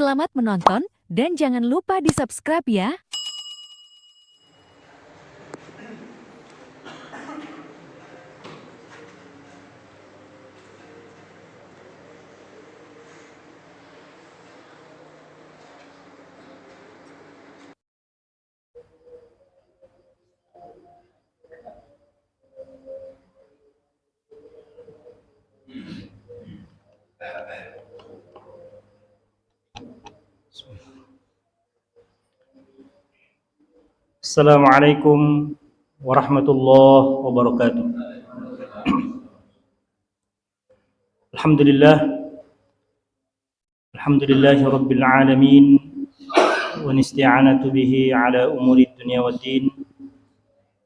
Selamat menonton dan jangan lupa di-subscribe ya. Assalamualaikum warahmatullahi wabarakatuh. Alhamdulillahi rabbil alamin wa nisti'anatu bihi ala umuri dunya waddin.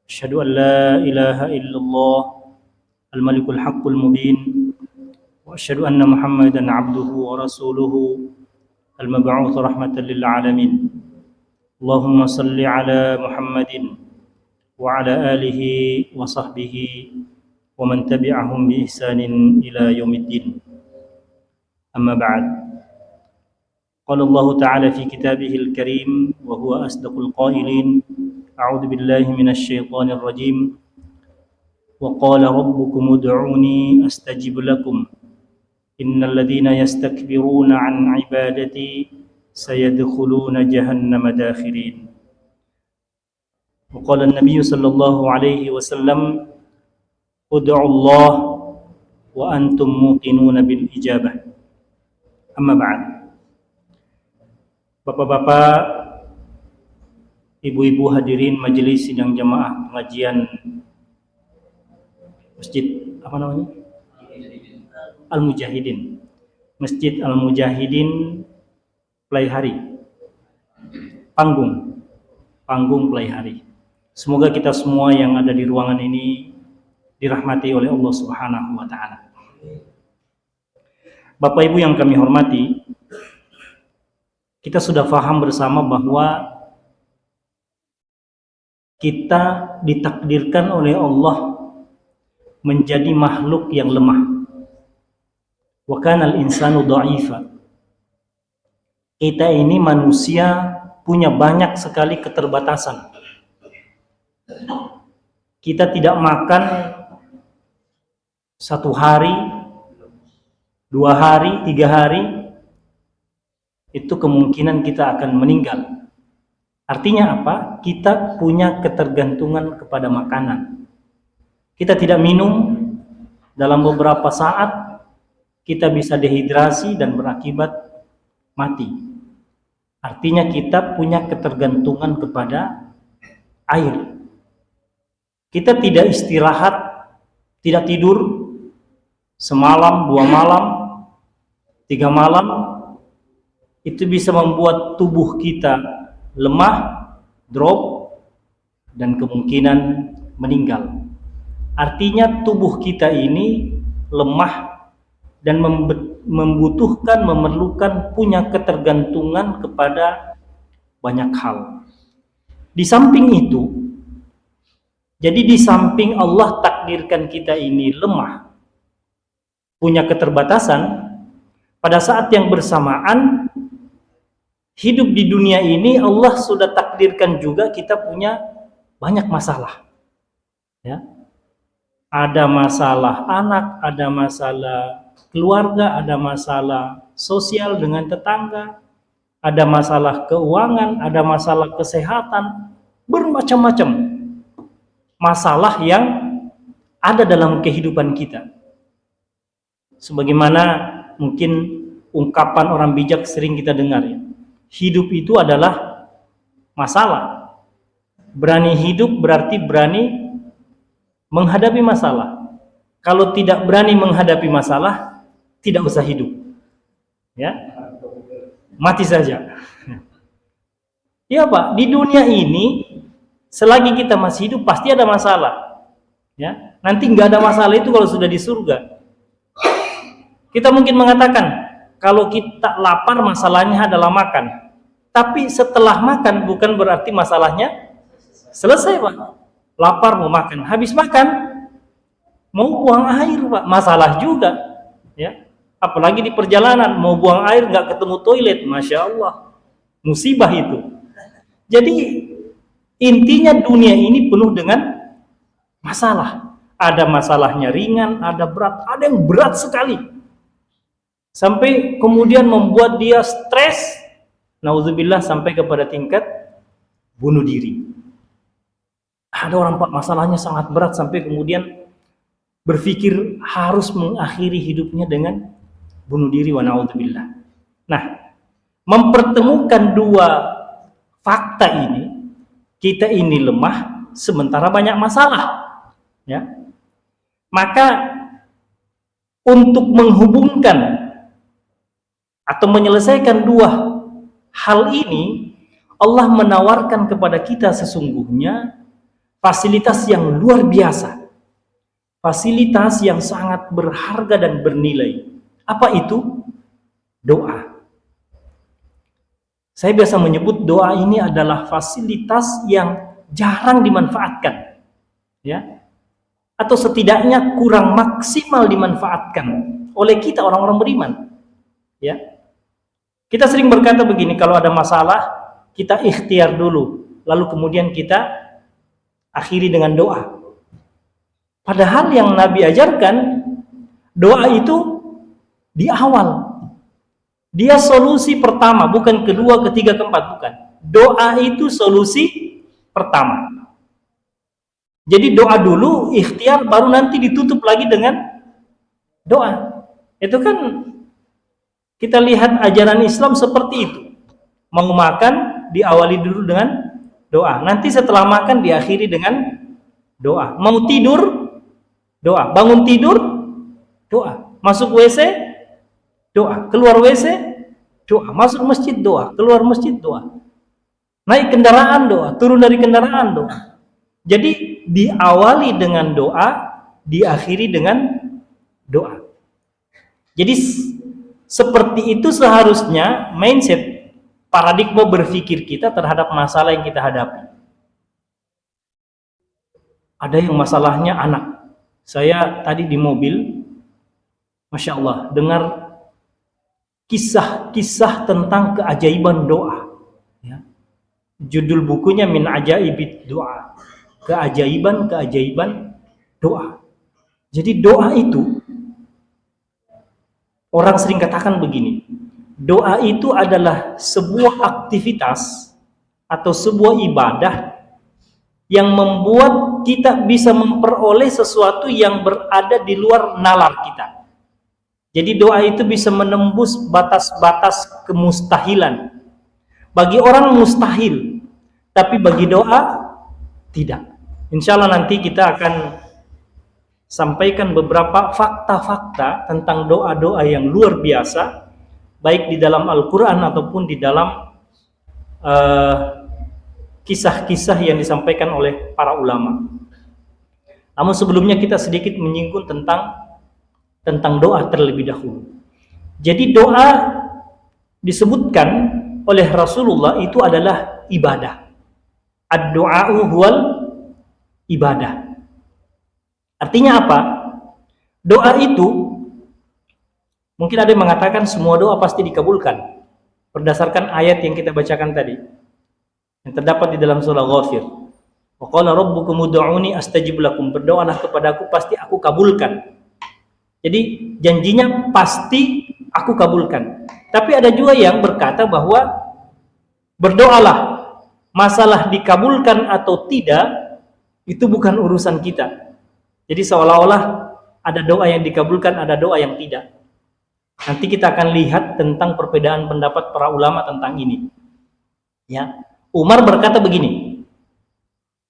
Asyhadu an la ilaha illallah al-malikul haqqul mubin wa asyhadu anna Muhammadan abduhu wa rasuluhu al-mab'uts rahmatan lil alamin. Allahumma salli ala Muhammadin wa ala alihi wa sahbihi wa man tabi'ahum bi ihsanin ila yaumiddin. Amma ba'd. Qala Allah Ta'ala fi kitabihil karim wa huwa asdaqul qailin. A'udzu billahi minasy syaithanir rajim. Wa qala rabbukum ud'uni astajib lakum. Innal ladzina yastakbiruna 'an 'ibadati sayadkhuluna jahannama dakhirin. Wa qala an-nabiy sallallahu alaihi wasallam ud'u Allah wa antum muqinuna bil ijabah. Amma ba'd. Bapak-bapak, ibu-ibu hadirin majelis sidang jamaah pengajian Masjid Al-Mujahidin. Masjid Al-Mujahidin Playhari. Panggung Playhari. Semoga kita semua yang ada di ruangan ini dirahmati oleh Allah Subhanahu wa taala. Bapak Ibu yang kami hormati, kita sudah paham bersama bahwa kita ditakdirkan oleh Allah menjadi makhluk yang lemah. Wa kanal insanu dha'ifa. Kita ini manusia punya banyak sekali keterbatasan. Kita tidak makan 1 hari, 2 hari, 3 hari, itu kemungkinan kita akan meninggal. Artinya apa? Kita punya ketergantungan kepada makanan. Kita tidak minum, dalam beberapa saat kita bisa dehidrasi dan berakibat mati. Artinya kita punya ketergantungan kepada air. Kita tidak istirahat, tidak tidur semalam, 2 malam, 3 malam, itu bisa membuat tubuh kita lemah, drop, dan kemungkinan meninggal. Artinya tubuh kita ini lemah dan memerlukan punya ketergantungan kepada banyak hal. Di samping itu, jadi di samping Allah takdirkan kita ini lemah, punya keterbatasan, pada saat yang bersamaan hidup di dunia ini Allah sudah takdirkan juga kita punya banyak masalah. Ya. Ada masalah anak, ada masalah keluarga, ada masalah sosial dengan tetangga, ada masalah keuangan, ada masalah kesehatan, bermacam-macam masalah yang ada dalam kehidupan kita. Sebagaimana mungkin ungkapan orang bijak sering kita dengar, ya. Hidup itu adalah masalah. Berani hidup berarti berani menghadapi masalah. Kalau tidak berani menghadapi masalah, tidak usah hidup, ya, mati saja. Ya Pak, di dunia ini selagi kita masih hidup pasti ada masalah, ya. Nanti nggak ada masalah itu kalau sudah di surga. Kita mungkin mengatakan kalau kita lapar masalahnya adalah makan, tapi setelah makan bukan berarti masalahnya selesai Pak. Lapar mau makan, habis makan mau buang air Pak, masalah juga, ya. Apalagi di perjalanan, mau buang air nggak ketemu toilet, Masya Allah. Musibah itu. Jadi intinya dunia ini penuh dengan masalah. Ada masalahnya ringan, ada berat, ada yang berat sekali. Sampai kemudian membuat dia stres, nauzubillah, sampai kepada tingkat bunuh diri. Ada orang masalahnya sangat berat sampai kemudian berpikir harus mengakhiri hidupnya dengan bunuh diri, wa naudzubillah. Nah, mempertemukan dua fakta ini, kita ini lemah sementara banyak masalah, ya. Maka untuk menghubungkan atau menyelesaikan dua hal ini, Allah menawarkan kepada kita sesungguhnya fasilitas yang luar biasa, fasilitas yang sangat berharga dan bernilai. Apa itu? Doa. Saya biasa menyebut doa ini adalah fasilitas yang jarang dimanfaatkan, ya, atau setidaknya kurang maksimal dimanfaatkan oleh kita orang-orang beriman, ya. Kita sering berkata begini, kalau ada masalah kita ikhtiar dulu, lalu kemudian kita akhiri dengan doa. Padahal yang Nabi ajarkan, doa itu di awal. Dia solusi pertama, bukan kedua, ketiga, keempat, bukan. Doa itu solusi pertama. Jadi doa dulu, ikhtiar, baru nanti ditutup lagi dengan doa. Itu kan kita lihat ajaran Islam seperti itu. Mau makan diawali dulu dengan doa. Nanti setelah makan diakhiri dengan doa. Mau tidur, doa. Bangun tidur, doa. Masuk WC, doa. Keluar WC, doa. Masuk masjid, doa. Keluar masjid, doa. Naik kendaraan, doa. Turun dari kendaraan, doa. Jadi diawali dengan doa, diakhiri dengan doa. Jadi seperti itu seharusnya mindset, paradigma berpikir kita terhadap masalah yang kita hadapi. Ada yang masalahnya anak. Saya tadi di mobil, Masya Allah, dengar kisah-kisah tentang keajaiban doa, ya. Judul bukunya Min Ajaibid Doa, keajaiban doa. Jadi doa itu, orang sering katakan begini, doa itu adalah sebuah aktivitas atau sebuah ibadah yang membuat kita bisa memperoleh sesuatu yang berada di luar nalar kita. Jadi doa itu bisa menembus batas-batas kemustahilan. Bagi orang mustahil, tapi bagi doa tidak. Insya Allah nanti kita akan sampaikan beberapa fakta-fakta tentang doa-doa yang luar biasa, baik di dalam Al-Quran ataupun di dalam kisah-kisah yang disampaikan oleh para ulama. Namun sebelumnya kita sedikit menyinggung tentang doa terlebih dahulu. Jadi doa disebutkan oleh Rasulullah itu adalah ibadah. Ad-du'a'u huwal ibadah. Artinya apa? Doa itu, mungkin ada yang mengatakan semua doa pasti dikabulkan berdasarkan ayat yang kita bacakan tadi, yang terdapat di dalam surah Ghafir. Wa qala rabbukum ud'uni astajib lakum. Berdoalah kepadaku, pasti aku kabulkan. Jadi janjinya pasti aku kabulkan. Tapi ada juga yang berkata bahwa berdoalah, masalah dikabulkan atau tidak itu bukan urusan kita. Jadi seolah-olah ada doa yang dikabulkan, ada doa yang tidak. Nanti kita akan lihat tentang perbedaan pendapat para ulama tentang ini. Ya, Umar berkata begini,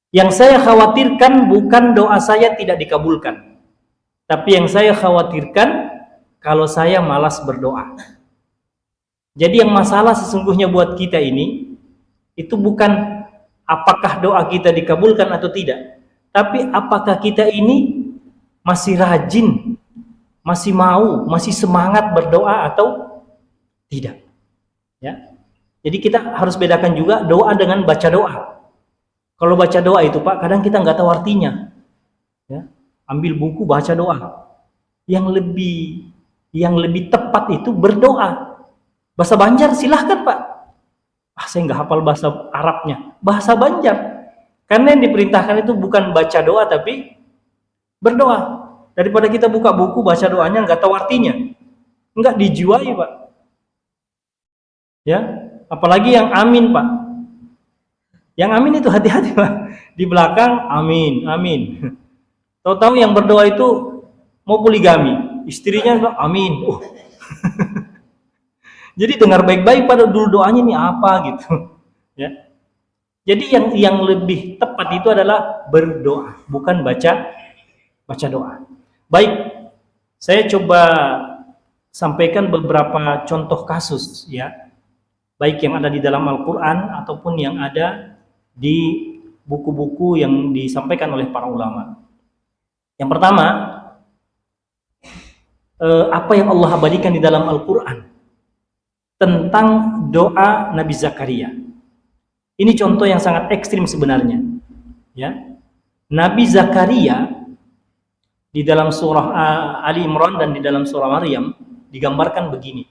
yang saya khawatirkan bukan doa saya tidak dikabulkan, tapi yang saya khawatirkan kalau saya malas berdoa. Jadi yang masalah sesungguhnya buat kita ini, itu bukan apakah doa kita dikabulkan atau tidak, tapi apakah kita ini masih rajin, masih mau, masih semangat berdoa atau tidak. Ya. Jadi kita harus bedakan juga doa dengan baca doa. Kalau baca doa itu Pak, kadang kita nggak tahu artinya. Ya. Ambil buku baca doa. Yang lebih yang lebih tepat itu berdoa. Bahasa Banjar silahkan Pak. Saya nggak hafal bahasa Arabnya. Bahasa Banjar. Karena yang diperintahkan itu bukan baca doa tapi berdoa. Daripada kita buka buku baca doanya nggak tahu artinya. Nggak dijuai Pak. Ya, apalagi yang amin Pak. Yang amin itu hati-hati Pak. Di belakang amin, amin. Tahu-tahu yang berdoa itu mau poligami, istrinya bilang amin. Jadi dengar baik-baik pada dulu doanya ini apa gitu. Ya. Jadi yang lebih tepat itu adalah berdoa, bukan baca doa. Baik, saya coba sampaikan beberapa contoh kasus ya. Baik yang ada di dalam Al-Qur'an ataupun yang ada di buku-buku yang disampaikan oleh para ulama. Yang pertama, apa yang Allah abadikan di dalam Al-Quran tentang doa Nabi Zakaria. Ini contoh yang sangat ekstrim sebenarnya. Ya, Nabi Zakaria di dalam surah Ali Imran dan di dalam surah Maryam digambarkan begini.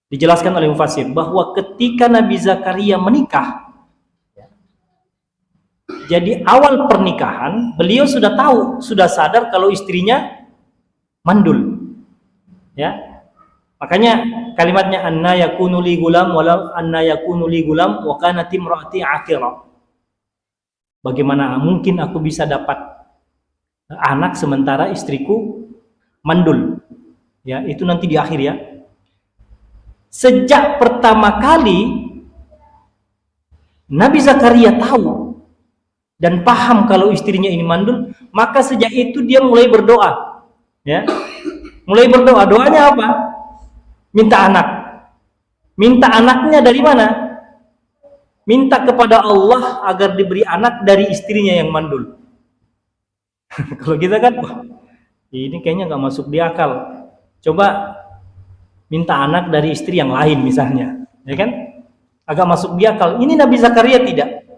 Dijelaskan oleh mufassir bahwa ketika Nabi Zakaria menikah, jadi awal pernikahan beliau sudah tahu, sudah sadar kalau istrinya mandul. Ya. Makanya kalimatnya anna yakunu li gulam walau anna yakunu li gulam wa kanat imraati aqira. Bagaimana mungkin aku bisa dapat anak sementara istriku mandul? Ya, itu nanti di akhir ya. Sejak pertama kali Nabi Zakaria tahu dan paham kalau istrinya ini mandul, maka sejak itu dia mulai berdoa. Ya. Mulai berdoa. Doanya apa? Minta anak. Minta anaknya dari mana? Minta kepada Allah agar diberi anak dari istrinya yang mandul. Kalau kita kan, ini kayaknya nggak masuk di akal. Coba minta anak dari istri yang lain misalnya, ya kan? Agak masuk di akal. Ini Nabi Zakaria tidak.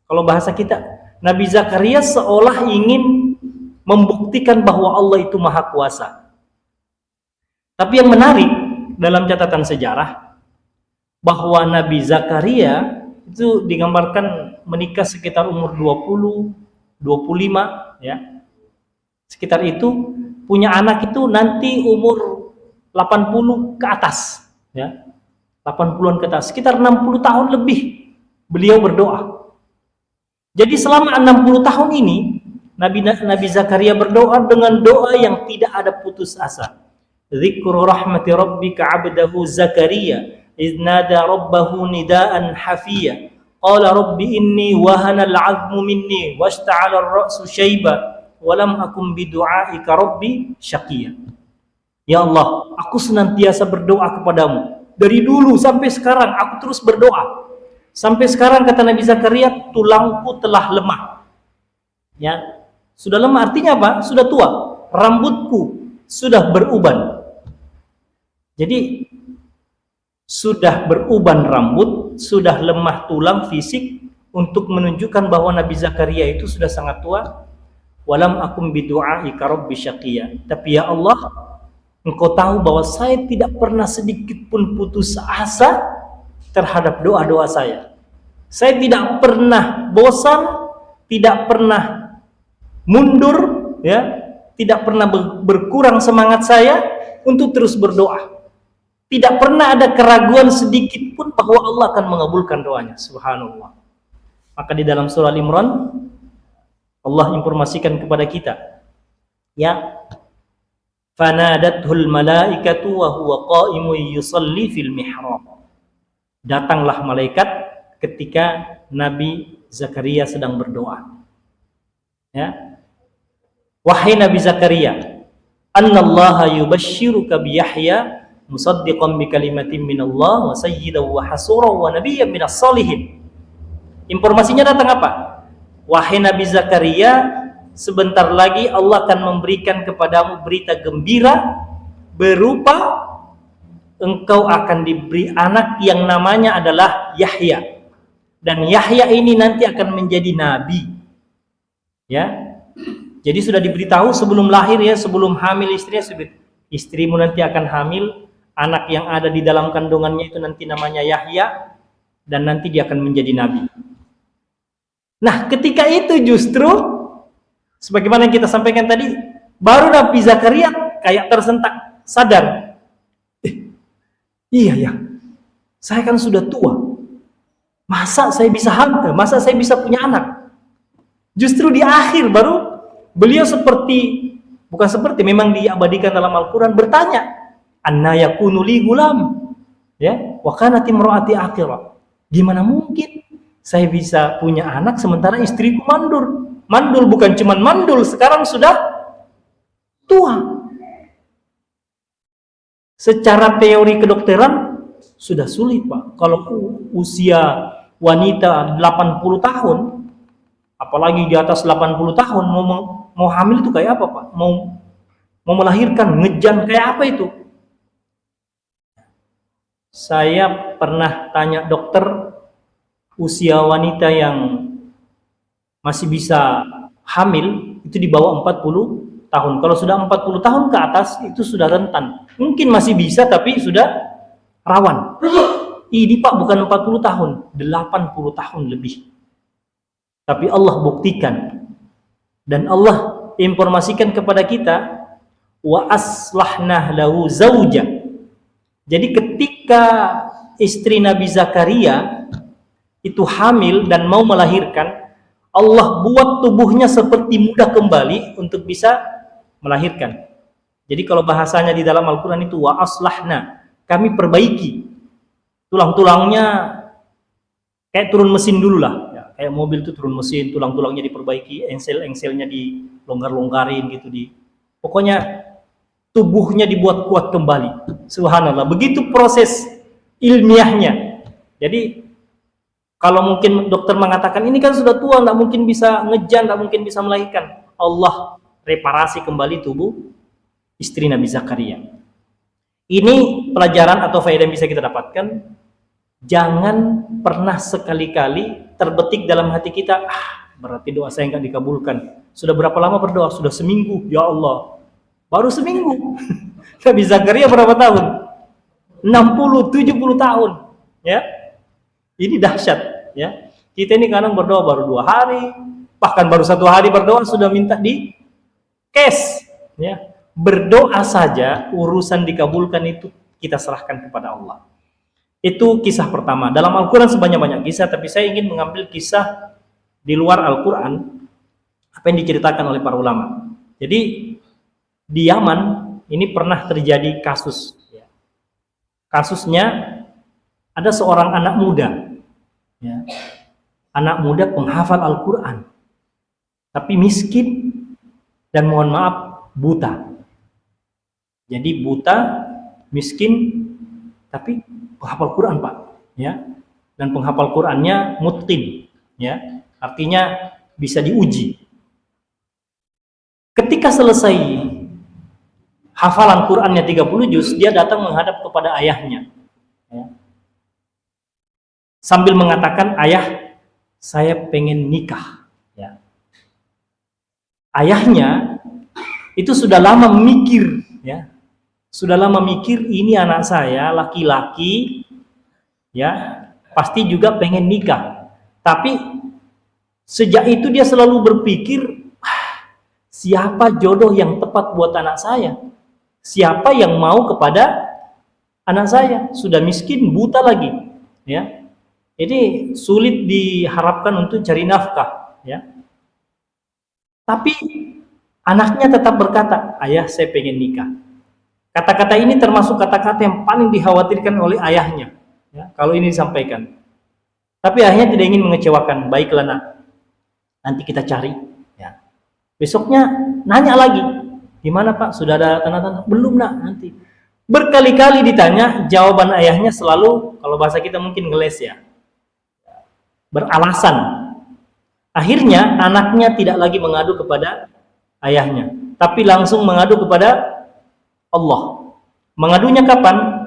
Kalau bahasa kita, Nabi Zakaria seolah ingin membuktikan bahwa Allah itu maha kuasa. Tapi yang menarik dalam catatan sejarah, bahwa Nabi Zakaria itu digambarkan menikah sekitar umur 20, 25, ya. Sekitar itu, punya anak itu nanti umur 80 ke atas, ya. 80-an ke atas, sekitar 60 tahun lebih beliau berdoa. Jadi selama 60 tahun ini Nabi Zakaria berdoa dengan doa yang tidak ada putus asa. Dzikru rahmati rabbika 'abdahu Zakaria idz nada rabbahu nidaan hafiya. Qala rabbi inni wahana al-'azmu minni washta'ala ar-ra'su shayba wa lam akum bidu'aika rabbi syaqiya. Ya Allah, aku senantiasa berdoa kepadamu. Dari dulu sampai sekarang aku terus berdoa. Sampai sekarang kata Nabi Zakaria, tulangku telah lemah. Ya, sudah lemah artinya apa? Sudah tua. Rambutku sudah beruban. Jadi sudah beruban rambut, sudah lemah tulang fisik untuk menunjukkan bahwa Nabi Zakaria itu sudah sangat tua. Walam akum bidu'aika rabbi syaqiya. Tapi ya Allah, Engkau tahu bahwa saya tidak pernah sedikit pun putus asa terhadap doa-doa saya. Saya tidak pernah bosan, tidak pernah mundur, ya, tidak pernah berkurang semangat saya untuk terus berdoa. Tidak pernah ada keraguan sedikit pun bahwa Allah akan mengabulkan doanya. Subhanallah. Maka di dalam surah Al-Imran Allah informasikan kepada kita, ya, fanadathul malaikatu wa huwa qa'imun yusalli fil mihrab. Datanglah malaikat ketika Nabi Zakaria sedang berdoa. Ya. Wahai Nabi Zakaria, annallaha yubashshiruka bi Yahya musaddiqan bi kalimatin minallah wa sayyidan wa hasuran wa nabiyyan minas salihin. Informasinya datang apa? Wahai Nabi Zakaria, sebentar lagi Allah akan memberikan kepadamu berita gembira berupa engkau akan diberi anak yang namanya adalah Yahya. Dan Yahya ini nanti akan menjadi nabi. Ya. Jadi sudah diberitahu sebelum lahir ya, sebelum hamil istrinya, istrimu nanti akan hamil, anak yang ada di dalam kandungannya itu nanti namanya Yahya, dan nanti dia akan menjadi nabi. Nah, ketika itu justru sebagaimana yang kita sampaikan tadi, baru Nabi Zakaria kayak tersentak, sadar. Iya ya, saya kan sudah tua. Masa saya bisa hamil? Masa saya bisa punya anak? Justru di akhir baru beliau memang diabadikan dalam Al-Quran, bertanya, anna yakunu li gulam, ya, wa kanat imraati aqira. Gimana mungkin saya bisa punya anak sementara istriku mandul? Mandul bukan cuma mandul, sekarang sudah tua. Secara teori kedokteran sudah sulit, Pak. Kalau usia wanita 80 tahun, apalagi di atas 80 tahun mau hamil itu kayak apa, Pak? Mau melahirkan, ngejan kayak apa itu? Saya pernah tanya dokter, usia wanita yang masih bisa hamil itu di bawah 40 tahun. Kalau sudah 40 tahun ke atas itu sudah rentan. Mungkin masih bisa tapi sudah rawan. Ini Pak bukan 40 tahun, 80 tahun lebih. Tapi Allah buktikan dan Allah informasikan kepada kita, wa aslahna lahu zauja. Jadi ketika istri Nabi Zakaria itu hamil dan mau melahirkan, Allah buat tubuhnya seperti muda kembali untuk bisa melahirkan. Jadi kalau bahasanya di dalam Al-Quran itu wa aslahna, kami perbaiki tulang-tulangnya, kayak turun mesin dulu lah. Kayak mobil itu turun mesin, tulang-tulangnya diperbaiki, engsel-engselnya dilonggar-longgarin gitu, pokoknya tubuhnya dibuat kuat kembali. Subhanallah, begitu proses ilmiahnya. Jadi kalau mungkin dokter mengatakan ini kan sudah tua, nggak mungkin bisa ngejan, nggak mungkin bisa melahirkan, Allah reparasi kembali tubuh istri Nabi Zakaria. Ini pelajaran atau faedah yang bisa kita dapatkan. Jangan pernah sekali-kali terbetik dalam hati kita, berarti doa saya nggak dikabulkan. Sudah berapa lama berdoa? Sudah seminggu, ya Allah. Baru seminggu. Nabi Zakaria berapa tahun? 60, 70 tahun. Ya, ini dahsyat. Ya, kita ini kadang berdoa baru 2 hari, bahkan baru 1 hari berdoa sudah minta di cash. Ya, berdoa saja urusan dikabulkan itu kita serahkan kepada Allah. Itu kisah pertama. Dalam Al-Quran sebanyak-banyak kisah, tapi saya ingin mengambil kisah di luar Al-Quran, apa yang diceritakan oleh para ulama. Jadi di Yaman ini pernah terjadi kasus. Kasusnya ada seorang anak muda, ya, anak muda penghafal Al-Quran, tapi miskin dan mohon maaf buta. Jadi buta, miskin, tapi penghafal Quran, Pak, ya, dan penghafal Qurannya mutqin, ya, artinya bisa diuji. Ketika selesai hafalan Qurannya 30 juz, dia datang menghadap kepada ayahnya, ya, sambil mengatakan, ayah, saya pengen nikah. Ya. Ayahnya itu sudah lama memikir, ya. Sudah lama mikir, ini anak saya laki-laki, ya, pasti juga pengen nikah. Tapi sejak itu dia selalu berpikir, siapa jodoh yang tepat buat anak saya? Siapa yang mau kepada anak saya? Sudah miskin, buta lagi, ya. Jadi sulit diharapkan untuk cari nafkah, ya. Tapi anaknya tetap berkata, ayah, saya pengen nikah. Kata-kata ini termasuk kata-kata yang paling dikhawatirkan oleh ayahnya, ya, kalau ini disampaikan. Tapi ayahnya tidak ingin mengecewakan. Baiklah nak, nanti kita cari. Ya. Besoknya nanya lagi, gimana Pak? Sudah ada tanda-tanda? Belum nak, nanti. Berkali-kali ditanya, jawaban ayahnya selalu, kalau bahasa kita mungkin ngeles, ya, beralasan. Akhirnya anaknya tidak lagi mengadu kepada ayahnya, tapi langsung mengadu kepada Allah. Mengadunya kapan?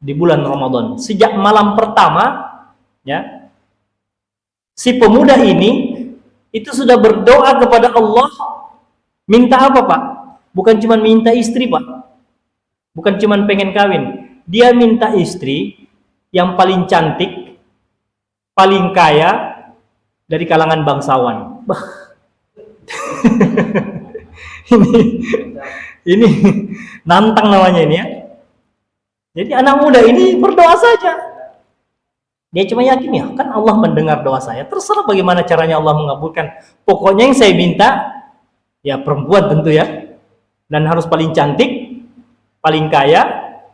Di bulan Ramadan. Sejak malam pertama, ya, si pemuda ini itu sudah berdoa kepada Allah Minta apa Pak? Bukan cuma minta istri Pak. Bukan cuma pengen kawin. Dia minta istri yang paling cantik, paling kaya dari kalangan bangsawan. ini nantang namanya ini ya. Jadi anak muda ini berdoa saja. Dia cuma yakin ya, kan Allah mendengar doa saya. Terserah bagaimana caranya Allah mengabulkan. Pokoknya yang saya minta, ya perempuan tentu ya. Dan harus paling cantik, paling kaya,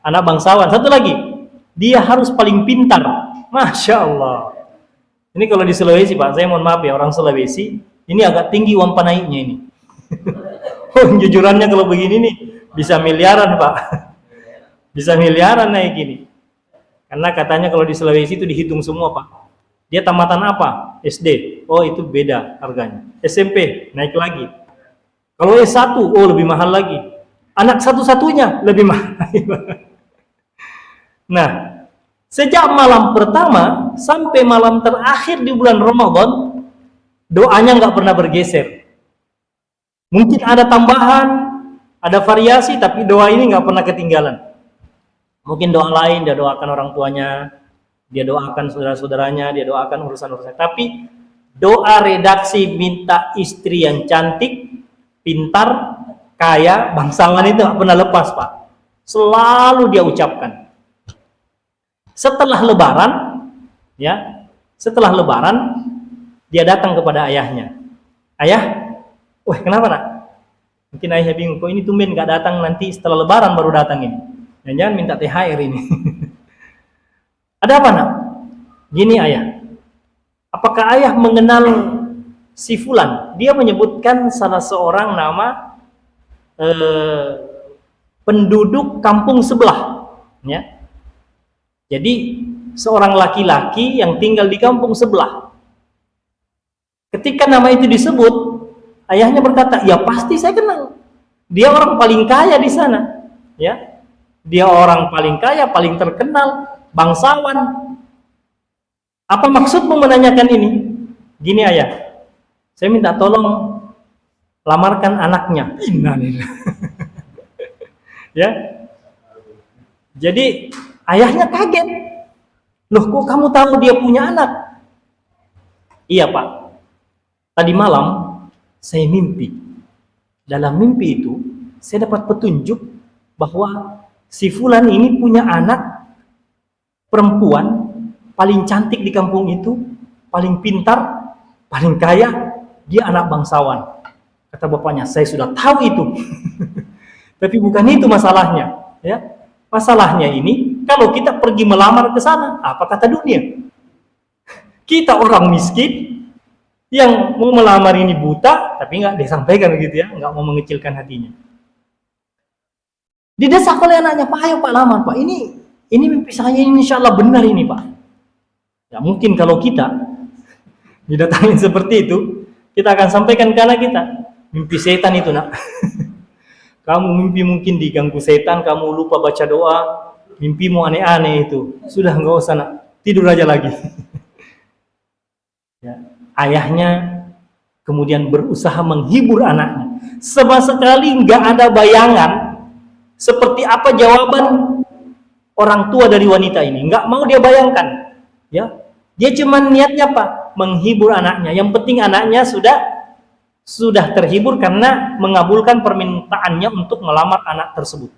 anak bangsawan. Satu lagi, dia harus paling pintar. Masya Allah. Ini kalau di Sulawesi Pak, saya mohon maaf ya, orang Sulawesi, ini agak tinggi uang naiknya ini. Oh, jujurannya kalau begini nih, bisa miliaran Pak. Bisa miliaran naik gini. Karena katanya kalau di Sulawesi itu dihitung semua Pak. Dia tamatan apa? SD. Oh itu beda harganya. SMP naik lagi. Kalau S1, oh lebih mahal lagi. Anak satu-satunya lebih mahal. Nah, sejak malam pertama sampai malam terakhir di bulan Ramadan, doanya nggak pernah bergeser. Mungkin ada tambahan, ada variasi, tapi doa ini nggak pernah ketinggalan. Mungkin doa lain, dia doakan orang tuanya, dia doakan saudara-saudaranya, dia doakan urusan-urusan. Tapi doa redaksi minta istri yang cantik, pintar, kaya, bangsawan itu nggak pernah lepas Pak. Selalu dia ucapkan. Setelah Lebaran, ya, setelah Lebaran dia datang kepada ayahnya. Ayah, wah kenapa nak? Mungkin ayahnya bingung, kok ini tumben nggak datang, nanti setelah Lebaran baru datang ini. Jangan minta THR ini. Ada apa nak? Gini ayah. Apakah ayah mengenal si Fulan? Dia menyebutkan salah seorang nama penduduk kampung sebelah. Ya. Jadi seorang laki-laki yang tinggal di kampung sebelah. Ketika nama itu disebut, ayahnya berkata, ya pasti saya kenal. Dia orang paling kaya di sana. Ya. Dia orang paling kaya, paling terkenal, bangsawan. Apa maksudmu menanyakan ini? Gini ayah, saya minta tolong lamarkan anaknya. Innalillah. Ya. Jadi ayahnya kaget. Loh kok kamu tahu dia punya anak? Iya Pak. Tadi malam saya mimpi. Dalam mimpi itu saya dapat petunjuk bahwa si Fulan ini punya anak perempuan paling cantik di kampung itu, paling pintar, paling kaya, dia anak bangsawan. Kata bapaknya, saya sudah tahu itu. Tapi bukan itu masalahnya, ya. Masalahnya ini kalau kita pergi melamar ke sana, apa kata dunia? Kita orang miskin yang mau melamar ini buta, tapi nggak disampaikan gitu ya, nggak mau mengecilkan hatinya. Didesak oleh anaknya, Pak, ayo Pak lamar Pak. Ini mimpi saya, ini insya Allah benar ini Pak. Ya mungkin kalau kita didatangin seperti itu, kita akan sampaikan ke anak kita, mimpi setan itu nak. Kamu mimpi mungkin diganggu setan, kamu lupa baca doa, mimpimu aneh-aneh itu. Sudah nggak usah nak, tidur aja lagi. Ya. Ayahnya kemudian berusaha menghibur anaknya. Sama sekali nggak ada bayangan seperti apa jawaban orang tua dari wanita ini. Nggak mau dia bayangkan. Ya, dia cuma niatnya apa? Menghibur anaknya. Yang penting anaknya sudah terhibur karena mengabulkan permintaannya untuk melamar anak tersebut.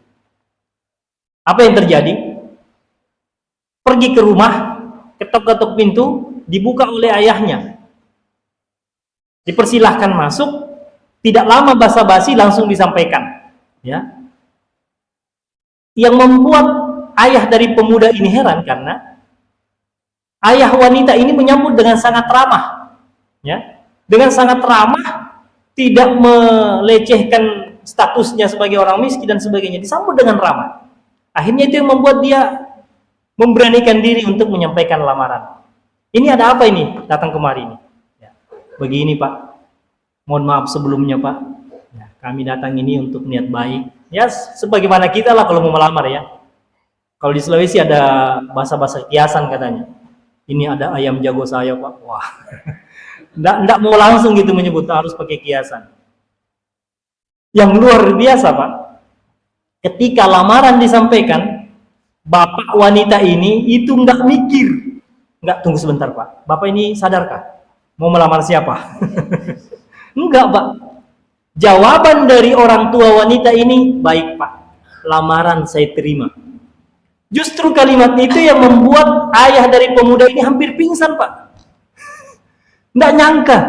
Apa yang terjadi? Pergi ke rumah, ketok-ketok pintu, dibuka oleh ayahnya. Dipersilahkan masuk, tidak lama basa-basi langsung disampaikan. Ya. Yang membuat ayah dari pemuda ini heran karena ayah wanita ini menyambut dengan sangat ramah, ya, dengan sangat ramah, tidak melecehkan statusnya sebagai orang miskin dan sebagainya, disambut dengan ramah. Akhirnya itu yang membuat dia memberanikan diri untuk menyampaikan lamaran. Ini ada apa ini datang kemari ini? Ya, begini Pak, mohon maaf sebelumnya Pak, ya, kami datang ini untuk niat baik. Ya, sebagaimana kita lah kalau mau melamar ya. Kalau di Sulawesi ada bahasa-bahasa kiasan katanya. Ini ada ayam jago saya Pak. Wah. Nggak mau langsung gitu menyebut, harus pakai kiasan. Yang luar biasa, Pak. Ketika lamaran disampaikan, bapak wanita ini itu nggak mikir. Nggak, tunggu sebentar, Pak. Bapak ini sadarkah? Mau melamar siapa? Enggak, Pak. Jawaban dari orang tua wanita ini, baik, Pak. Lamaran saya terima. Justru kalimat itu yang membuat ayah dari pemuda ini hampir pingsan, Pak. Nggak nyangka.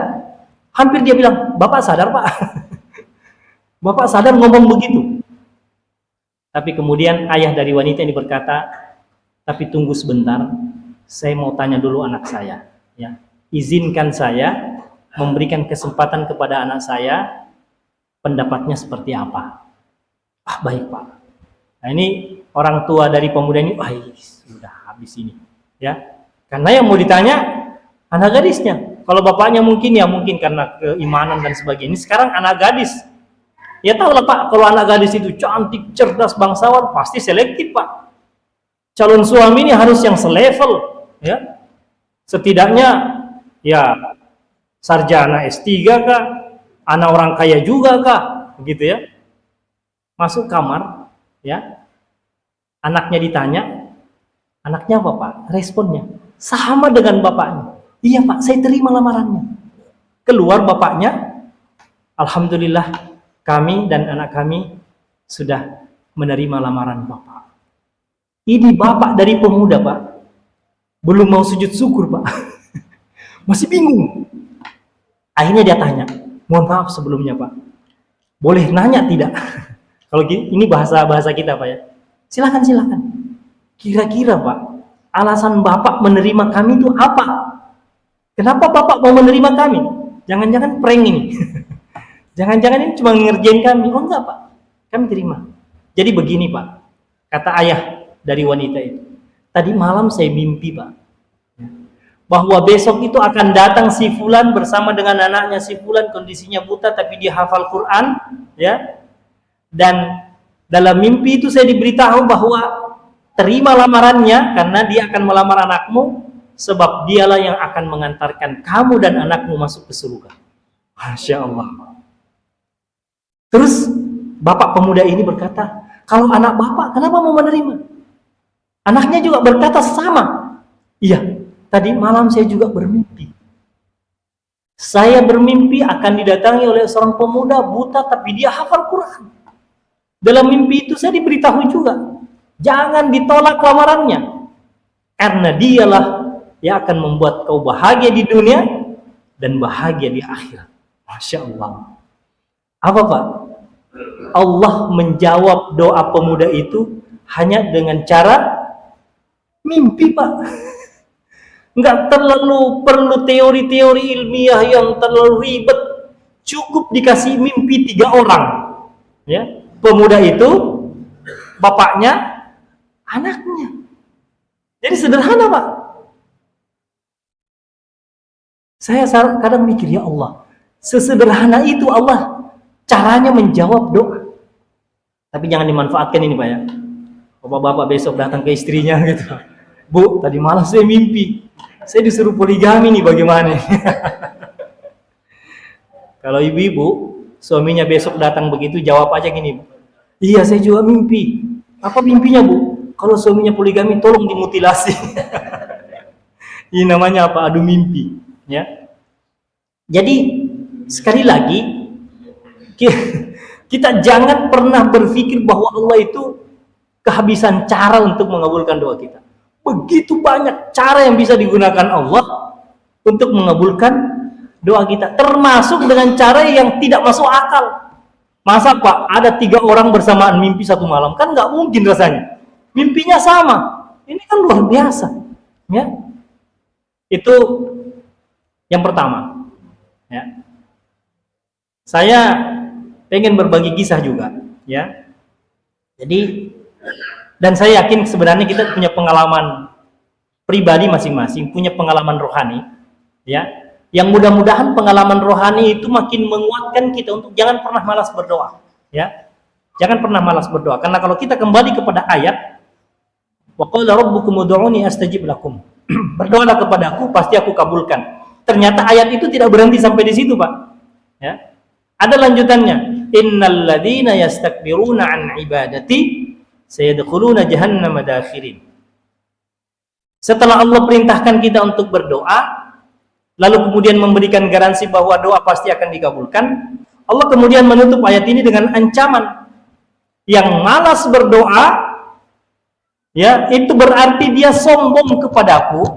Hampir dia bilang, Bapak sadar, Pak? Bapak sadar ngomong begitu? Tapi kemudian ayah dari wanita ini berkata, tapi tunggu sebentar, saya mau tanya dulu anak saya. Ya. Izinkan saya memberikan kesempatan kepada anak saya, pendapatnya seperti apa. Ah, baik, Pak. Nah, ini orang tua dari pemuda ini, wah, sudah habis ini. Ya. Karena yang mau ditanya, anak gadisnya. Kalau bapaknya mungkin karena keimanan dan sebagainya. Ini sekarang anak gadis. Ya tahu lah, Pak, kalau anak gadis itu cantik, cerdas, bangsawan, pasti selektif, Pak. Calon suami ini harus yang selevel, ya. Setidaknya ya sarjana S3 kah, anak orang kaya juga kah, begitu ya. Masuk kamar, ya. Anaknya ditanya, anaknya apa, Pak? Responnya sama dengan bapaknya. Iya, Pak, saya terima lamarannya. Keluar bapaknya, alhamdulillah kami dan anak kami sudah menerima lamaran Bapak. Ini bapak dari pemuda, Pak. Belum mau sujud syukur, Pak. Masih bingung. Akhirnya dia tanya, mohon maaf sebelumnya, Pak. Boleh nanya tidak? Kalau ini bahasa kita, Pak, ya. Silakan. Kira-kira, Pak, alasan Bapak menerima kami itu apa? Kenapa Bapak mau menerima kami? Jangan-jangan prank ini. Jangan-jangan ini cuma ngerjain kami. Oh enggak, Pak. Kami terima. Jadi begini, Pak. Kata ayah dari wanita itu. Tadi malam saya mimpi, Pak. Bahwa besok itu akan datang si fulan bersama dengan anaknya si fulan, kondisinya buta tapi dia hafal Quran, ya. Dan dalam mimpi itu saya diberitahu bahwa terima lamarannya karena dia akan melamar anakmu, sebab dialah yang akan mengantarkan kamu dan anakmu masuk ke surga. Masya Allah. Terus bapak pemuda ini berkata, kalau anak bapak kenapa mau menerima? Anaknya juga berkata sama. Iya, tadi malam saya juga bermimpi. Saya bermimpi akan didatangi oleh seorang pemuda buta tapi dia hafal Quran. Dalam mimpi itu saya diberitahu juga, jangan ditolak lamarannya. Karena dialah yang akan membuat kau bahagia di dunia dan bahagia di akhirat. Masya Allah. Apa, Pak? Allah menjawab doa pemuda itu hanya dengan cara mimpi, Pak. Enggak terlalu perlu teori-teori ilmiah yang terlalu ribet. Cukup dikasih mimpi 3 orang. Ya, pemuda itu, bapaknya, anaknya. Jadi sederhana, Pak. Saya kadang mikir, ya Allah, sesederhana itu Allah caranya menjawab doa. Tapi jangan dimanfaatkan ini, Pak, ya. Bapak-bapak besok datang ke istrinya gitu. Bu, tadi malam saya mimpi. Saya disuruh poligami nih, bagaimana? Kalau ibu-ibu, suaminya besok datang begitu, jawab aja gini. Iya, saya juga mimpi. Apa mimpinya, Bu? Kalau suaminya poligami, tolong dimutilasi. Ini namanya apa? Adu mimpi. Ya. Jadi sekali lagi kita jangan pernah berpikir bahwa Allah itu kehabisan cara untuk mengabulkan doa kita. Begitu banyak cara yang bisa digunakan Allah untuk mengabulkan doa kita, termasuk dengan cara yang tidak masuk akal. Masa, Pak, ada 3 orang bersamaan mimpi satu malam? Kan nggak mungkin rasanya. Mimpinya sama. Ini kan luar biasa. Ya. Itu yang pertama. Ya. Saya pengen berbagi kisah juga, ya. Jadi, dan saya yakin sebenarnya kita punya pengalaman pribadi masing-masing, punya pengalaman rohani, ya. Yang mudah-mudahan pengalaman rohani itu makin menguatkan kita untuk jangan pernah malas berdoa, ya. Jangan pernah malas berdoa, karena kalau kita kembali kepada ayat, wa qala rabbukum ud'uni astajib lakum. Berdoalah kepadaku, pasti aku kabulkan. Ternyata ayat itu tidak berhenti sampai di situ, Pak. Ya. Ada lanjutannya. innal ladzina yastakbiruna an ibadati sayadkhuluna jahannama dakhirin. Setelah Allah perintahkan kita untuk berdoa, lalu kemudian memberikan garansi bahwa doa pasti akan dikabulkan, Allah kemudian menutup ayat ini dengan ancaman. Yang malas berdoa, ya, itu berarti dia sombong kepadaku,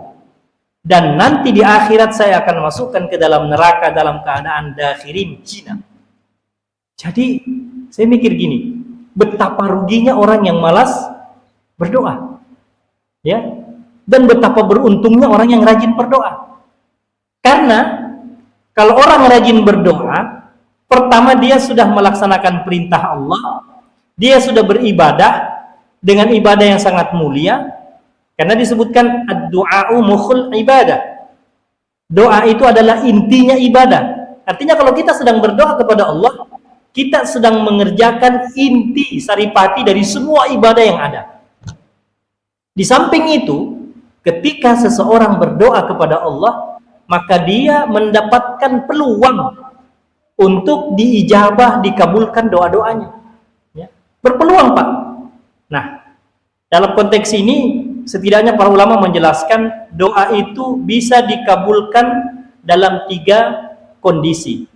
dan nanti di akhirat saya akan masukkan ke dalam neraka dalam keadaan dakhirin, Cina. Jadi saya mikir gini, betapa ruginya orang yang malas berdoa, ya, dan betapa beruntungnya orang yang rajin berdoa. Karena kalau orang rajin berdoa, pertama dia sudah melaksanakan perintah Allah, dia sudah beribadah dengan ibadah yang sangat mulia, karena disebutkan ad-du'a'u mukhul ibadah. Doa itu adalah intinya ibadah. Artinya kalau kita sedang berdoa kepada Allah, kita sedang mengerjakan inti saripati dari semua ibadah yang ada. Di samping itu, ketika seseorang berdoa kepada Allah, maka dia mendapatkan peluang untuk diijabah, dikabulkan doa-doanya. Ya. Berpeluang, Pak. Nah, dalam konteks ini, setidaknya para ulama menjelaskan doa itu bisa dikabulkan dalam 3 kondisi.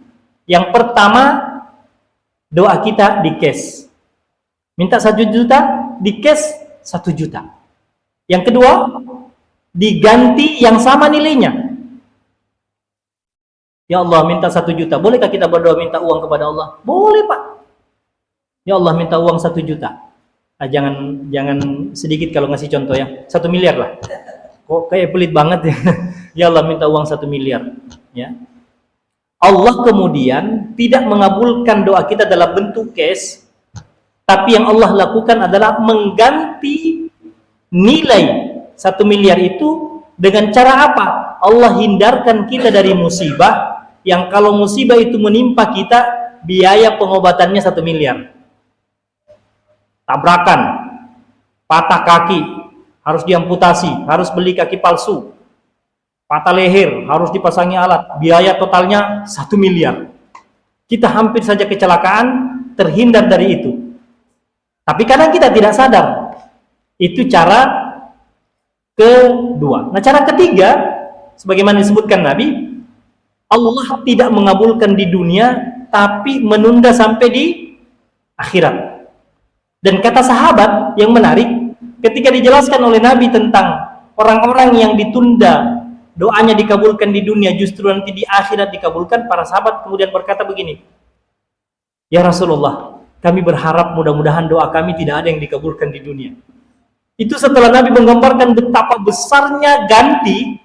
Yang pertama, doa kita di cash. Minta 1 juta, di cash 1 juta. Yang kedua, diganti yang sama nilainya. Ya Allah, minta 1 juta. Bolehkah kita berdoa minta uang kepada Allah? Boleh, Pak. Ya Allah, minta uang 1 juta. Nah, jangan sedikit kalau ngasih contoh ya. 1 miliar lah. Kok kayak pelit banget ya. Ya Allah, minta uang 1 miliar. Ya. Allah kemudian tidak mengabulkan doa kita dalam bentuk cash, tapi yang Allah lakukan adalah mengganti nilai 1 miliar itu dengan cara apa? Allah hindarkan kita dari musibah, yang kalau musibah itu menimpa kita, biaya pengobatannya 1 miliar. Tabrakan, patah kaki, harus diamputasi, harus beli kaki palsu, patah leher, harus dipasangi alat, biaya totalnya 1 miliar. Kita hampir saja kecelakaan, terhindar dari itu. Tapi kadang kita tidak sadar. Itu cara kedua. Nah, cara ketiga, sebagaimana disebutkan Nabi, Allah tidak mengabulkan di dunia, tapi menunda sampai di akhirat. Dan kata sahabat yang menarik, ketika dijelaskan oleh Nabi tentang orang-orang yang ditunda doanya dikabulkan di dunia, justru nanti di akhirat dikabulkan, para sahabat kemudian berkata begini, ya Rasulullah, kami berharap mudah-mudahan doa kami tidak ada yang dikabulkan di dunia. Itu setelah Nabi menggambarkan betapa besarnya ganti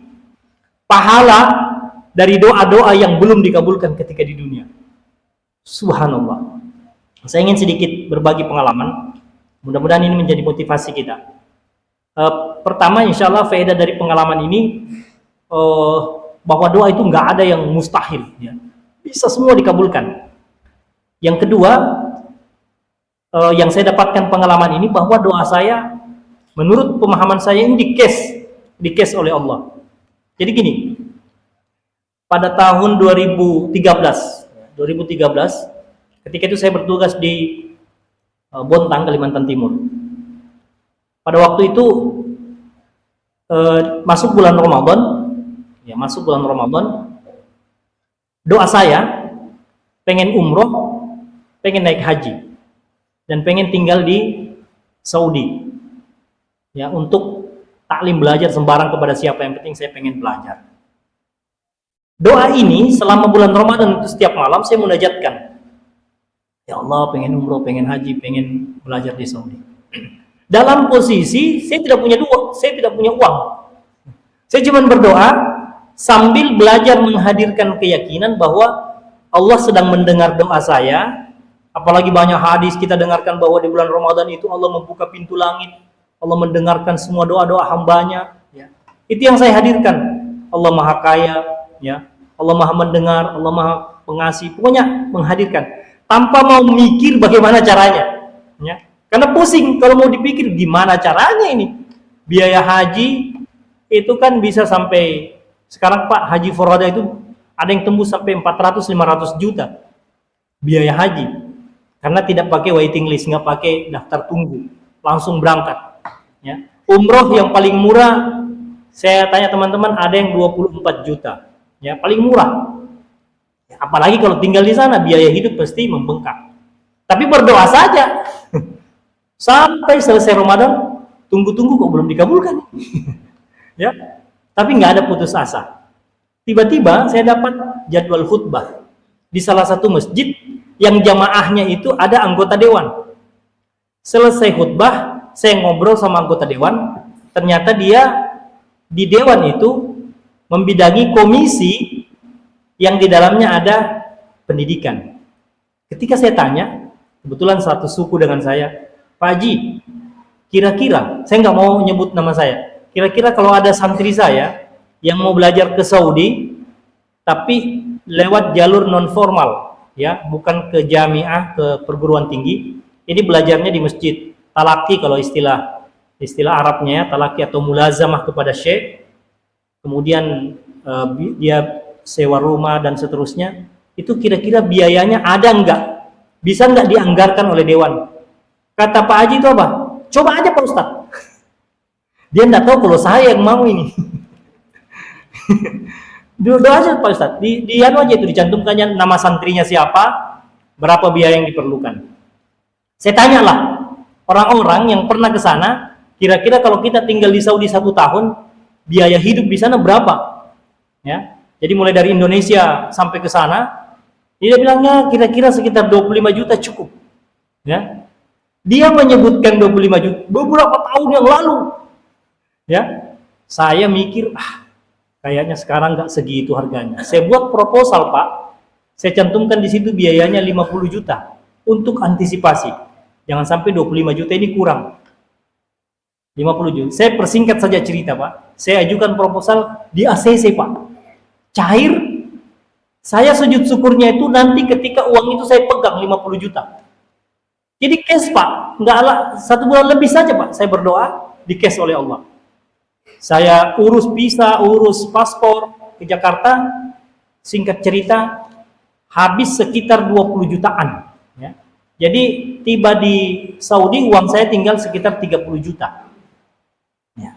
pahala dari doa-doa yang belum dikabulkan ketika di dunia. Subhanallah. Saya ingin sedikit berbagi pengalaman. Mudah-mudahan ini menjadi motivasi kita. Pertama, insya Allah faedah dari pengalaman ini, bahwa doa itu nggak ada yang mustahil. Ya. Bisa semua dikabulkan. Yang kedua, yang saya dapatkan pengalaman ini, bahwa doa saya, menurut pemahaman saya ini di case oleh Allah. Jadi gini, pada tahun 2013, ketika itu saya bertugas di Bontang, Kalimantan Timur. Pada waktu itu masuk bulan Ramadan, doa saya pengen umroh, pengen naik haji, dan pengen tinggal di Saudi. Ya, untuk taklim belajar sembarang kepada siapa, yang penting saya pengen belajar. Doa ini selama bulan Ramadan itu setiap malam saya munajatkan. Ya Allah, pengen umroh, pengen haji, pengen belajar di Saudi. Dalam posisi saya tidak punya uang. Saya cuma berdoa sambil belajar menghadirkan keyakinan bahwa Allah sedang mendengar doa saya. Apalagi banyak hadis kita dengarkan bahwa di bulan Ramadan itu Allah membuka pintu langit, Allah mendengarkan semua doa-doa hambanya. Ya. Itu yang saya hadirkan. Allah Maha Kaya, ya. Allah Maha Mendengar, Allah Maha Pengasih. Pokoknya menghadirkan tanpa mau mikir bagaimana caranya. Ya. Karena pusing kalau mau dipikir gimana caranya ini. Biaya haji itu kan bisa sampai sekarang, Pak, haji forwada itu ada yang tembus sampai 400-500 juta biaya haji. Karena tidak pakai waiting list, nggak pakai daftar tunggu, langsung berangkat. Ya. Umroh yang paling murah, saya tanya teman-teman, ada yang 24 juta, ya paling murah. Ya, apalagi kalau tinggal di sana, biaya hidup pasti membengkak. Tapi berdoa saja, sampai selesai Ramadan, tunggu-tunggu kok belum dikabulkan. Ya, tapi nggak ada putus asa. Tiba-tiba saya dapat jadwal khutbah di salah satu masjid yang jamaahnya itu ada anggota dewan. Selesai khutbah, saya ngobrol sama anggota dewan, ternyata dia di dewan itu membidangi komisi yang di dalamnya ada pendidikan. Ketika saya tanya, kebetulan satu suku dengan saya, Pak Haji, kira-kira, saya nggak mau nyebut nama saya, kira-kira kalau ada santri saya yang mau belajar ke Saudi, tapi lewat jalur non formal, ya, bukan ke jamiah, ke perguruan tinggi, ini belajarnya di masjid, talaki kalau istilah Arabnya ya, talaki atau mulazamah kepada syekh, kemudian dia sewa rumah dan seterusnya, itu kira-kira biayanya ada enggak? Bisa enggak dianggarkan oleh dewan? Kata Pak Haji itu apa? Coba aja Pak Ustadz. Dia enggak tahu kalau saya yang mau ini. Doa aja Pak Ustadz, di anu aja itu dicantumkannya nama santrinya siapa, berapa biaya yang diperlukan. Saya tanyalah orang-orang yang pernah ke sana, kira-kira kalau kita tinggal di Saudi 1 tahun, biaya hidup di sana berapa? Ya, jadi mulai dari Indonesia sampai ke sana, dia bilangnya kira-kira sekitar 25 juta cukup. Ya, dia menyebutkan 25 juta beberapa tahun yang lalu. Ya, saya mikir, kayaknya sekarang nggak segitu harganya. Saya buat proposal Pak, saya cantumkan di situ biayanya 50 juta untuk antisipasi. Jangan sampai 25 juta ini kurang. 50 juta. Saya persingkat saja cerita Pak. Saya ajukan proposal di ACC Pak. Cair. Saya sujud syukurnya itu nanti ketika uang itu saya pegang 50 juta. Jadi cash Pak. Nggak lah, 1 bulan lebih saja Pak. Saya berdoa, di cash oleh Allah. Saya urus visa, urus paspor ke Jakarta, singkat cerita habis sekitar 20 jutaan. Ya. Jadi tiba di Saudi uang saya tinggal sekitar 30 juta. Ya.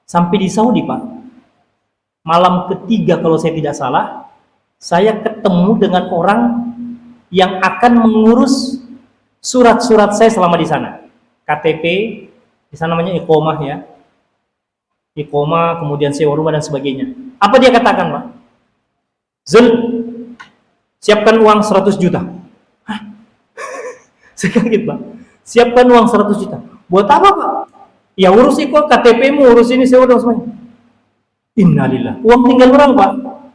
Sampai di Saudi Pak, malam ketiga kalau saya tidak salah, saya ketemu dengan orang yang akan mengurus surat-surat saya selama di sana. KTP, di sana namanya iqomah ya. Iqomah, kemudian sewa rumah dan sebagainya. Apa dia katakan, Pak? Zul, siapkan uang 100 juta. Hah? Saya kaget, Pak. Siapkan uang 100 juta. Buat apa, Pak? Ya urus kok KTP-mu, urus ini sewa dan semuanya. Innalillah. Uang tinggal berapa, Pak?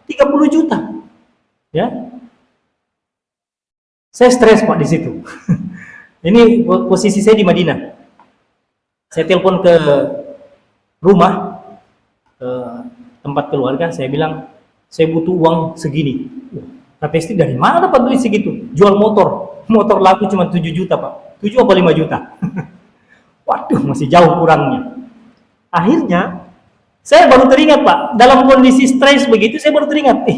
30 juta. Ya. Saya stres, Pak, di situ. Ini posisi saya di Madinah. Saya telepon ke rumah, tempat keluarga, saya bilang saya butuh uang segini. Kata istri, dari mana dapat duit segitu? Jual motor laku cuma 7 juta Pak, 7 apa 5 juta. Waduh, masih jauh kurangnya. Akhirnya saya baru teringat Pak, dalam kondisi stres begitu saya baru teringat,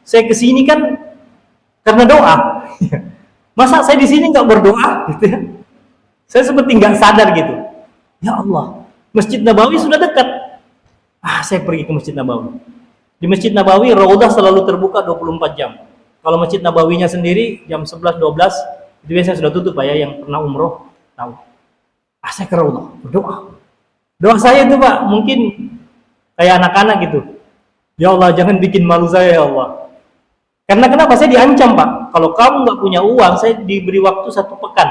saya kesini kan karena doa. Masa saya di sini nggak berdoa gitu ya? Saya seperti nggak sadar gitu. Ya Allah, Masjid Nabawi sudah dekat. Saya pergi ke Masjid Nabawi. Di Masjid Nabawi, Raudhah selalu terbuka 24 jam. Kalau Masjid Nabawinya sendiri, jam 11, 12, itu biasanya sudah tutup Pak ya, yang pernah umroh, tahu. Saya ke Raudhah, berdoa. Doa saya itu Pak, mungkin kayak anak-anak gitu. Ya Allah, jangan bikin malu saya ya Allah. Karena kenapa? Saya diancam Pak. Kalau kamu nggak punya uang, saya diberi waktu 1 pekan.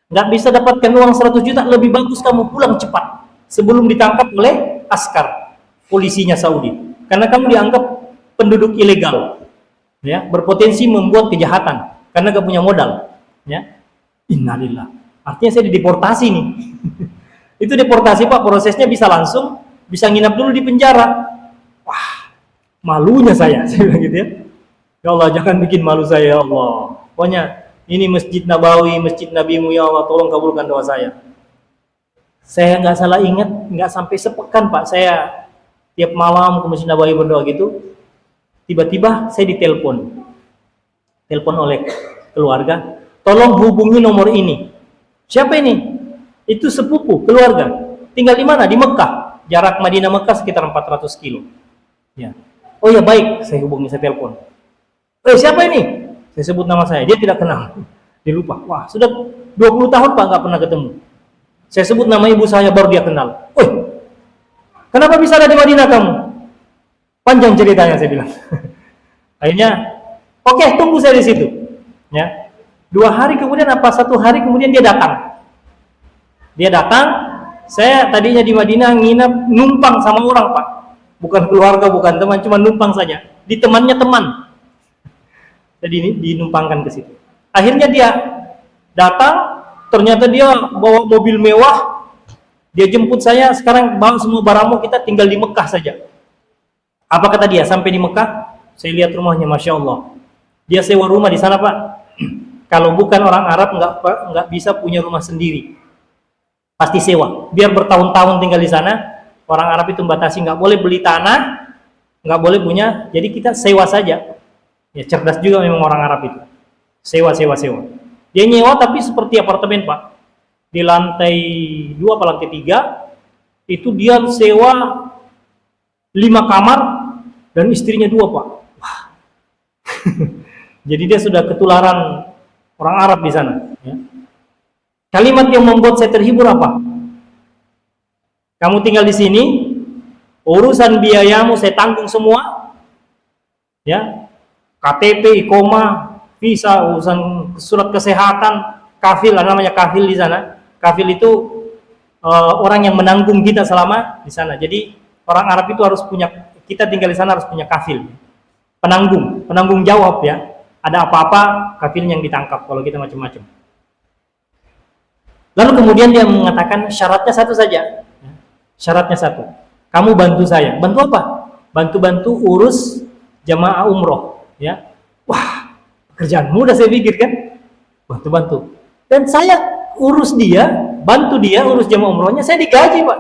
Nggak bisa dapatkan uang 100 juta, lebih bagus kamu pulang cepat. Sebelum ditangkap oleh askar polisinya Saudi, karena kamu dianggap penduduk ilegal, ya, berpotensi membuat kejahatan karena gak punya modal, ya. Innalillah, artinya saya dideportasi nih. Itu deportasi Pak, prosesnya bisa langsung, bisa nginap dulu di penjara. Wah, malunya saya bilang gitu ya. Ya Allah, jangan bikin malu saya ya Allah. Pokoknya ini Masjid Nabawi, Masjid Nabimu ya Allah, tolong kabulkan doa saya. Saya nggak salah ingat, nggak sampai sepekan Pak, saya tiap malam ke Masjid Nabawi berdoa gitu. Tiba-tiba saya ditelepon oleh keluarga, tolong hubungi nomor ini. Siapa ini? Itu sepupu, keluarga. Tinggal di mana? Di Mekah. Jarak Madinah Mekah sekitar 400 kilo. Ya. Oh ya baik, saya hubungi, saya telepon. Siapa ini? Saya sebut nama saya, dia tidak kenal. Dia lupa. Wah, sudah 20 tahun Pak nggak pernah ketemu. Saya sebut nama ibu saya, baru dia kenal. Kenapa bisa ada di Madinah kamu? Panjang ceritanya, saya bilang. Akhirnya, oke, tunggu saya di situ. Ya. 2 hari kemudian, 1 hari kemudian dia datang. Dia datang, saya tadinya di Madinah nginep, numpang sama orang Pak. Bukan keluarga, bukan teman, cuma numpang saja. Di temannya teman. Jadi dinumpangkan ke situ. Akhirnya dia datang, ternyata dia bawa mobil mewah. Dia jemput saya, sekarang bawa semua barangmu, kita tinggal di Mekah saja. Apa kata dia? Sampai di Mekah, saya lihat rumahnya, Masya Allah. Dia sewa rumah di sana Pak. Kalau bukan orang Arab nggak bisa punya rumah sendiri. Pasti sewa. Biar bertahun-tahun tinggal di sana. Orang Arab itu membatasi, nggak boleh beli tanah, nggak boleh punya. Jadi kita sewa saja. Ya cerdas juga memang orang Arab itu. Sewa. Dia nyewa tapi seperti apartemen Pak. Di lantai 2 atau lantai 3 itu dia sewa 5 kamar dan istrinya 2 Pak. Wah. Jadi dia sudah ketularan orang Arab di sana. Ya. Kalimat yang membuat saya terhibur apa? Kamu tinggal di sini, urusan biayamu saya tanggung semua. Ya. KTP, Iqomah, visa, urusan surat kesehatan, kafil, ada namanya kafil di sana. Kafil itu orang yang menanggung kita selama di sana. Jadi orang Arab itu harus punya, kita tinggal di sana harus punya kafil, penanggung jawab ya. Ada apa-apa, kafilnya yang ditangkap kalau kita macam-macam. Lalu kemudian dia mengatakan syaratnya satu saja. Syaratnya satu. Kamu bantu saya. Bantu apa? Bantu-bantu urus jamaah umroh. Ya, wah, kerjaan mudah saya pikir kan, bantu-bantu. Dan saya urus dia, bantu dia urus jamaah umrohnya, saya digaji Pak.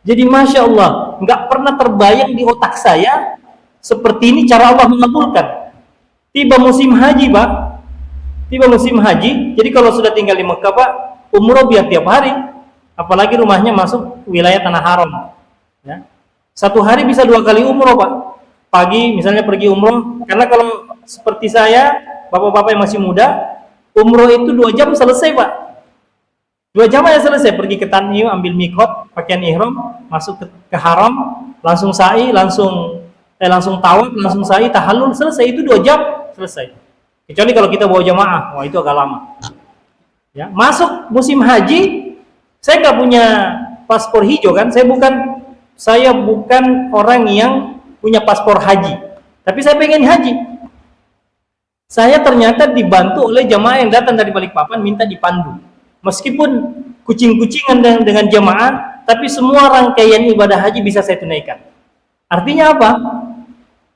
Jadi Masya Allah, nggak pernah terbayang di otak saya seperti ini cara Allah mengabulkan. Tiba musim haji Pak, tiba musim haji. Jadi kalau sudah tinggal di Mekah Pak, umroh biar tiap hari, apalagi rumahnya masuk wilayah tanah haram. Ya. 1 hari bisa 2 kali umroh Pak. Pagi misalnya pergi umroh, karena kalau seperti saya, bapak-bapak yang masih muda, umroh itu 2 jam selesai Pak. 2 jam aja selesai, pergi ke Tan'im, ambil mikot, pakaian ihram, masuk ke haram, langsung sa'i, langsung tawaf, langsung sa'i, tahallul, selesai. Itu 2 jam selesai. Kecuali kalau kita bawa jamaah, wah itu agak lama. Ya, masuk musim haji, saya nggak punya paspor hijau kan, saya bukan orang yang punya paspor haji, tapi saya pengen haji. Saya ternyata dibantu oleh jamaah yang datang dari Balikpapan minta dipandu. Meskipun kucing-kucingan dengan jamaah, tapi semua rangkaian ibadah haji bisa saya tunaikan. Artinya apa?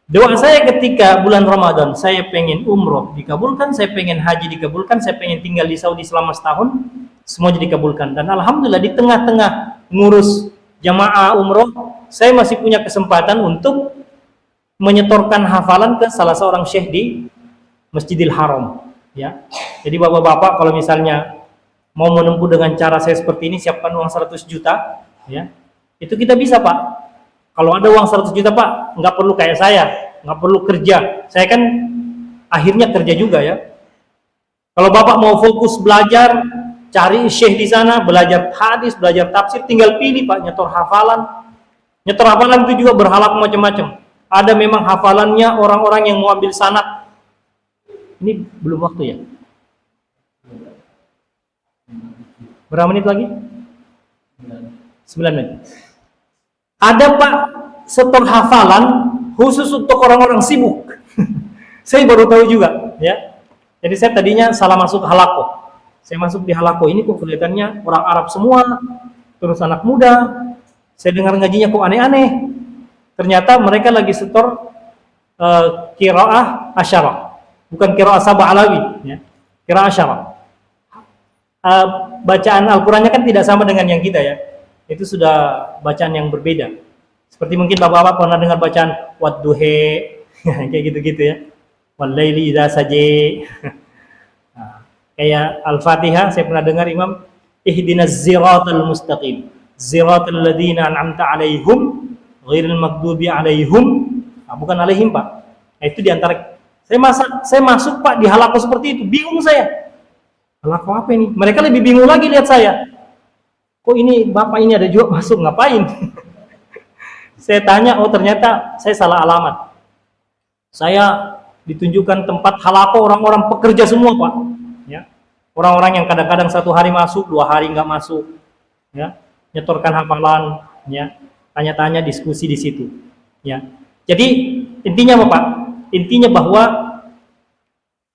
Doa saya ketika bulan Ramadan, saya pengen umroh dikabulkan, saya pengen haji dikabulkan, saya pengen tinggal di Saudi selama setahun, semua dikabulkan. Dan alhamdulillah di tengah-tengah ngurus jamaah umroh, saya masih punya kesempatan untuk menyetorkan hafalan ke salah seorang syekh di Masjidil Haram. Ya, jadi bapak-bapak kalau misalnya mau menempuh dengan cara saya seperti ini, siapkan uang 100 juta, ya, itu kita bisa Pak. Kalau ada uang 100 juta Pak, nggak perlu kayak saya, nggak perlu kerja. Saya kan akhirnya kerja juga ya. Kalau Bapak mau fokus belajar, cari syekh di sana, belajar hadis, belajar tafsir, tinggal pilih Pak, nyetor hafalan. Nyetor hafalan itu juga berhalap macam-macam. Ada memang hafalannya orang-orang yang mau ambil sanad. Ini belum waktu ya? Berapa menit lagi? 9 menit. Ada Pak setor hafalan khusus untuk orang-orang sibuk. Saya baru tahu juga, ya. Jadi saya tadinya salah masuk halako. Saya masuk di halako ini kok kelihatannya orang Arab semua, terus anak muda. Saya dengar ngajinya kok aneh-aneh. Ternyata mereka lagi setor qiraah asyarah, bukan qiraah sabah alawi, ya. Qiraah asyarah. Bacaan Al-Qur'annya kan tidak sama dengan yang kita ya. Itu sudah bacaan yang berbeda. Seperti mungkin bapak-bapak pernah dengar bacaan wadduhe, kayak gitu-gitu ya. Wal laili idza saji. Kayak Al-Fatihah saya pernah dengar imam, ihdinas siratal mustaqim, siratal ladzina an'amta 'alaihim ghairil maghdubi 'alaihim. Nah, bukan alaihim, Pak. Nah, itu diantara saya masuk Pak di halaqah seperti itu, bingung saya. Halaqah apa ini? Mereka lebih bingung lagi lihat saya. Kok ini Bapak ini ada juga masuk, ngapain? Saya tanya, oh ternyata saya salah alamat. Saya ditunjukkan tempat halaqah orang-orang pekerja semua, Pak. Ya. Orang-orang yang kadang-kadang 1 hari masuk, 2 hari nggak masuk. Ya. Nyetorkan hafalan, ya. Tanya-tanya, diskusi di situ. Ya. Jadi intinya apa, Pak? Intinya bahwa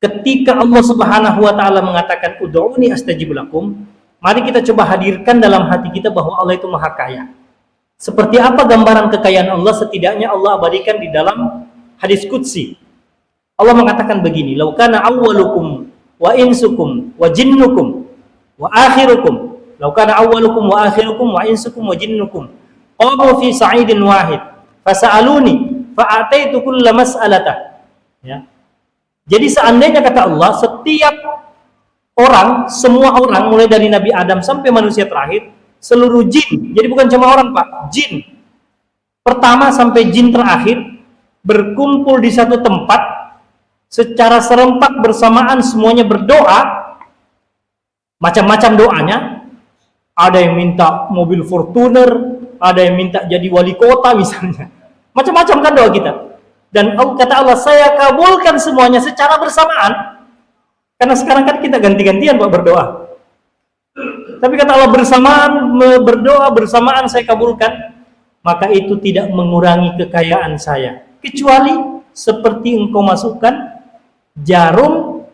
ketika Allah Subhanahu wa taala mengatakan ud'uni astajib lakum, mari kita coba hadirkan dalam hati kita bahwa Allah itu Maha Kaya. Seperti apa gambaran kekayaan Allah? Setidaknya Allah abadikan di dalam hadis qudsi. Allah mengatakan begini, "Lau kana awwalukum wa insukum wa jinnukum wa akhirukum, lau kana awwalukum wa akhirukum wa insukum wa jinnukum qamu fi sa'idin wahid fasa'aluni fa'ataitu kulla mas'alatah." Ya. Jadi seandainya kata Allah, setiap orang, semua orang mulai dari Nabi Adam sampai manusia terakhir, seluruh jin, jadi bukan cuma orang, Pak, jin pertama sampai jin terakhir berkumpul di satu tempat secara serempak bersamaan, semuanya berdoa, macam-macam doanya. Ada yang minta mobil Fortuner, ada yang minta jadi wali kota misalnya, macam-macam kan doa kita. Dan kata Allah, saya kabulkan semuanya secara bersamaan. Karena sekarang kan kita ganti-gantian Pak berdoa. Tapi kata Allah, bersamaan berdoa, bersamaan saya kabulkan. Maka itu tidak mengurangi kekayaan saya, kecuali seperti engkau masukkan jarum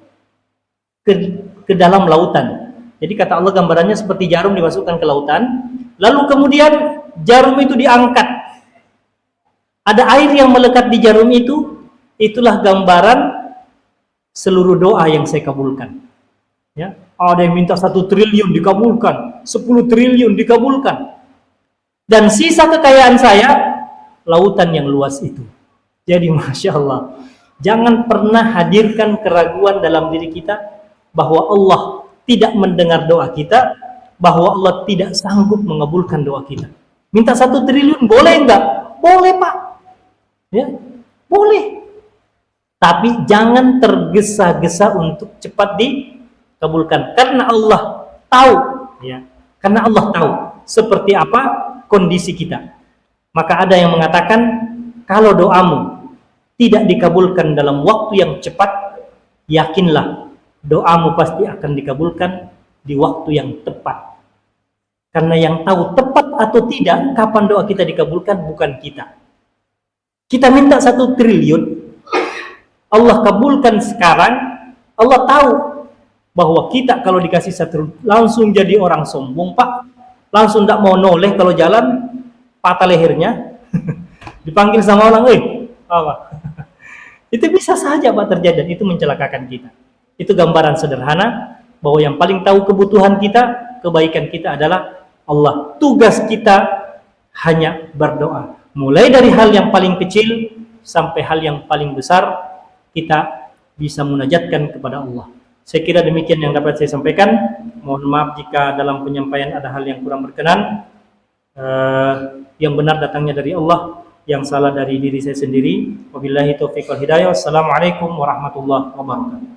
ke dalam lautan. Jadi kata Allah, gambarannya seperti jarum dimasukkan ke lautan, lalu kemudian jarum itu diangkat. Ada air yang melekat di jarum itu, itulah gambaran seluruh doa yang saya kabulkan. Ya, ada yang minta 1 triliun dikabulkan, 10 triliun dikabulkan. Dan sisa kekayaan saya, lautan yang luas itu. Jadi Masya Allah, jangan pernah hadirkan keraguan dalam diri kita bahwa Allah tidak mendengar doa kita, bahwa Allah tidak sanggup mengabulkan doa kita. Minta 1 triliun boleh enggak? Boleh Pak. Ya, boleh. Tapi jangan tergesa-gesa untuk cepat dikabulkan, karena Allah tahu, ya. Karena Allah tahu seperti apa kondisi kita. Maka ada yang mengatakan, kalau doamu tidak dikabulkan dalam waktu yang cepat, yakinlah doamu pasti akan dikabulkan di waktu yang tepat. Karena yang tahu tepat atau tidak kapan doa kita dikabulkan bukan kita. Kita minta 1 triliun, Allah kabulkan sekarang. Allah tahu bahwa kita kalau dikasih 1 langsung jadi orang sombong Pak, langsung tidak mau noleh, kalau jalan patah lehernya. Dipanggil sama orang, apa? Itu bisa saja Pak terjadi, dan itu mencelakakan kita. Itu gambaran sederhana bahwa yang paling tahu kebutuhan kita, kebaikan kita adalah Allah. Tugas kita hanya berdoa. Mulai dari hal yang paling kecil sampai hal yang paling besar, kita bisa munajatkan kepada Allah. Saya kira demikian yang dapat saya sampaikan. Mohon maaf jika dalam penyampaian ada hal yang kurang berkenan. Yang benar datangnya dari Allah, yang salah dari diri saya sendiri. Wabillahi taufiq wal hidayah. Wassalamualaikum warahmatullahi wabarakatuh.